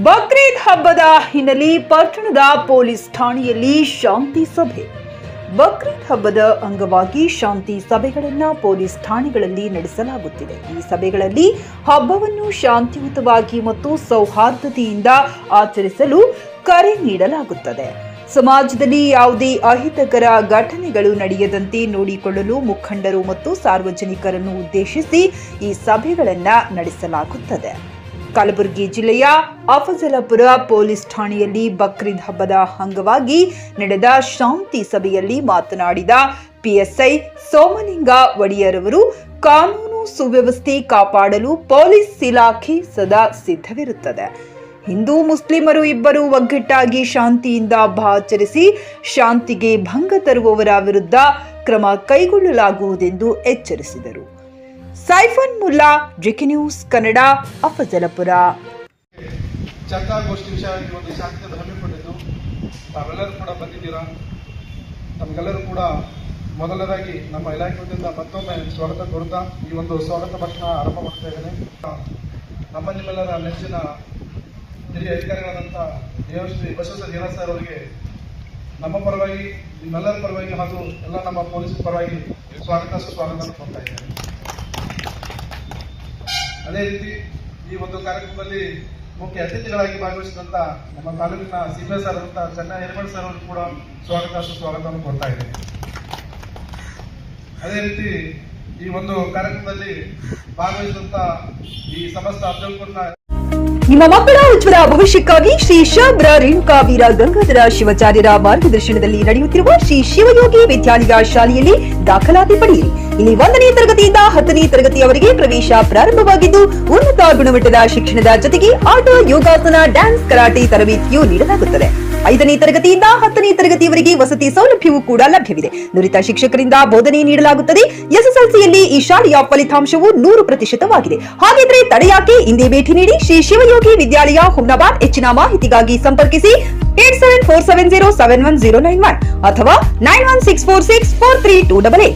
ಬಕ್ರೀದ್ ಹಬ್ಬದ ಹಿನ್ನೆಲೆ ಪಟ್ಟಣದ ಪೊಲೀಸ್ ಠಾಣೆಯಲ್ಲಿ ಶಾಂತಿ ಸಭೆ. ಬಕ್ರೀದ್ ಹಬ್ಬದ ಅಂಗವಾಗಿ ಶಾಂತಿ ಸಭೆಗಳನ್ನು ಪೊಲೀಸ್ ಠಾಣೆಗಳಲ್ಲಿ ನಡೆಸಲಾಗುತ್ತಿದೆ. ಈ ಸಭೆಗಳಲ್ಲಿ ಹಬ್ಬವನ್ನು ಶಾಂತಿಯುತವಾಗಿ ಮತ್ತು ಸೌಹಾರ್ದತೆಯಿಂದ ಆಚರಿಸಲು ಕರೆ ನೀಡಲಾಗುತ್ತದೆ. ಸಮಾಜದಲ್ಲಿ ಯಾವುದೇ ಅಹಿತಕರ ಘಟನೆಗಳು ನಡೆಯದಂತೆ ನೋಡಿಕೊಳ್ಳಲು ಮುಖಂಡರು ಮತ್ತು ಸಾರ್ವಜನಿಕರನ್ನು ಉದ್ದೇಶಿಸಿ ಈ ಸಭೆಗಳನ್ನು ನಡೆಸಲಾಗುತ್ತದೆ. ಕಲಬುರಗಿ ಜಿಲ್ಲೆಯ ಅಫಜಲಪುರ ಪೊಲೀಸ್ ಠಾಣೆಯಲ್ಲಿ ಬಕ್ರೀದ್ ಹಬ್ಬದ ಅಂಗವಾಗಿ ನಡೆದ ಶಾಂತಿ ಸಭೆಯಲ್ಲಿ ಮಾತನಾಡಿದ ಪಿಎಸ್ಐ ಸೋಮಲಿಂಗ ಒಡೆಯರ್ ಅವರು, ಕಾನೂನು ಸುವ್ಯವಸ್ಥೆ ಕಾಪಾಡಲು ಪೊಲೀಸ್ ಇಲಾಖೆ ಸದಾ ಸಿದ್ಧವಿರುತ್ತದೆ. ಹಿಂದೂ ಮುಸ್ಲಿಮರು ಇಬ್ಬರು ಒಗ್ಗಟ್ಟಾಗಿ ಶಾಂತಿಯಿಂದ ಹಬ್ಬ ಆಚರಿಸಿ ಶಾಂತಿಗೆ ಭಂಗ ತರುವವರ ವಿರುದ್ಧ ಕ್ರಮ ಕೈಗೊಳ್ಳಲಾಗುವುದೆಂದು ಎಚ್ಚರಿಸಿದರು. Saifan Mulla, GK news Kannada, Afzalpur. ಚರ್ಚಾಗೋಷ್ಠಿ ವಿಷಯವಾಗಿ ಒಂದು ಶಾಂತಿಯನ್ನು ಹಮ್ಮಿಕೊಂಡಿದ್ದು ತಾವೆಲ್ಲರೂ ಕೂಡ ಬಂದಿದ್ದೀರಾ. ತಮಗೆಲ್ಲರೂ ಕೂಡ ಮೊದಲನೇದಾಗಿ ನಮ್ಮ ಇಲಾಖೆ ವತಿಯಿಂದ ಮತ್ತೊಮ್ಮೆ ಸ್ವಾಗತ ಕೋರುತ್ತಾ ಈ ಒಂದು ಸ್ವಾಗತ ಭಾಷಣ ಆರಂಭ ಮಾಡ್ತಾ ಇದ್ದೇನೆ. ನಮ್ಮ ನಿಮ್ಮೆಲ್ಲರ ನೆಚ್ಚಿನ ಹಿರಿಯ ಅಧಿಕಾರಿಗಳಾದಂಥ ಶ್ರೀ ಬಸವರಾಜ ಜೀವನ ಸರ್ ಅವರಿಗೆ ನಮ್ಮ ಪರವಾಗಿ, ನಿಮ್ಮೆಲ್ಲರ ಪರವಾಗಿ ಹಾಗೂ ಎಲ್ಲ ನಮ್ಮ ಪೊಲೀಸ್ ಪರವಾಗಿ ಸ್ವಾಗತ ಸುಸ್ವಾಗತವನ್ನು ಕೊಡ್ತಾ ಇದ್ದೇನೆ. ಅದೇ ರೀತಿ ಈ ಒಂದು ಕಾರ್ಯಕ್ರಮದಲ್ಲಿ ಮುಖ್ಯ ಅತಿಥಿಗಳಾಗಿ ಭಾಗವಹಿಸಿದಂಥ ನಮ್ಮ ತಾಲೂಕಿನ ಸಿಪಿಐ ಸರ್ ಅಂತ ಚೆನ್ನೈ ಹಿರೇಮಠ ಸರ್ ಅವರು ಕೂಡ ಸ್ವಾಗತ ಸುಸ್ವಾಗತವನ್ನು ಕೊಡ್ತಾ ಇದ್ದೇನೆ. ಅದೇ ರೀತಿ ಈ ಒಂದು ಕಾರ್ಯಕ್ರಮದಲ್ಲಿ ಭಾಗವಹಿಸಿದಂಥ ಈ ಸಮಸ್ತ ಅಫಜಲ್ಪುರ್ನ ನಿಮ್ಮ ಮಕ್ಕಳ ಉಜ್ವಲ ಭವಿಷ್ಯಕ್ಕಾಗಿ ಶ್ರೀ ಶಬ್ರ ರೇಣುಕಾ ವೀರ ಗಂಗಾಧರ ಶಿವಾಚಾರ್ಯರ ಮಾರ್ಗದರ್ಶನದಲ್ಲಿ ನಡೆಯುತ್ತಿರುವ ಶ್ರೀ ಶಿವಯೋಗಿ ವಿದ್ಯಾಲಯ ಶಾಲೆಯಲ್ಲಿ ದಾಖಲಾತಿ ಪಡೆಯಿರಿ. ಇಲ್ಲಿ 1ನೇ ತರಗತಿಯಿಂದ 10ನೇ ತರಗತಿಯವರೆಗೆ ಪ್ರವೇಶ ಪ್ರಾರಂಭವಾಗಿದ್ದು, ಉನ್ನತ ಗುಣಮಟ್ಟದ ಶಿಕ್ಷಣದ ಜೊತೆಗೆ ಆಟ, ಯೋಗಾಸನ, ಡ್ಯಾನ್ಸ್, ಕರಾಟೆ ತರಬೇತಿಯೂ ನೀಡಲಾಗುತ್ತದೆ. 5ನೇ ತರಗತಿಯಿಂದ 10ನೇ ತರಗತಿಯವರೆಗೆ ವಸತಿ ಸೌಲಭ್ಯವೂ ಕೂಡ ಲಭ್ಯವಿದೆ. ನುರಿತ ಶಿಕ್ಷಕರಿಂದ ಬೋಧನೆ ನೀಡಲಾಗುತ್ತದೆ. ಎಸ್ಎಸ್ಎಲ್ಸಿಯಲ್ಲಿ ಈ ಶಾಲೆಯ ಫಲಿತಾಂಶವು 100%ವಾಗಿದೆ. ಹಾಗಿದ್ರೆ ತಡೆಯಾಕೆ? ಇಂದೇ ಭೇಟಿ ನೀಡಿ ಶ್ರೀ ಶಿವಯೋಗಿ ವಿದ್ಯಾಲಯ, ಹುಮ್ನಾಬಾದ್. ಹೆಚ್ಚಿನ ಮಾಹಿತಿಗಾಗಿ ಸಂಪರ್ಕಿಸಿ 8747071091 ಅಥವಾ 9164643288.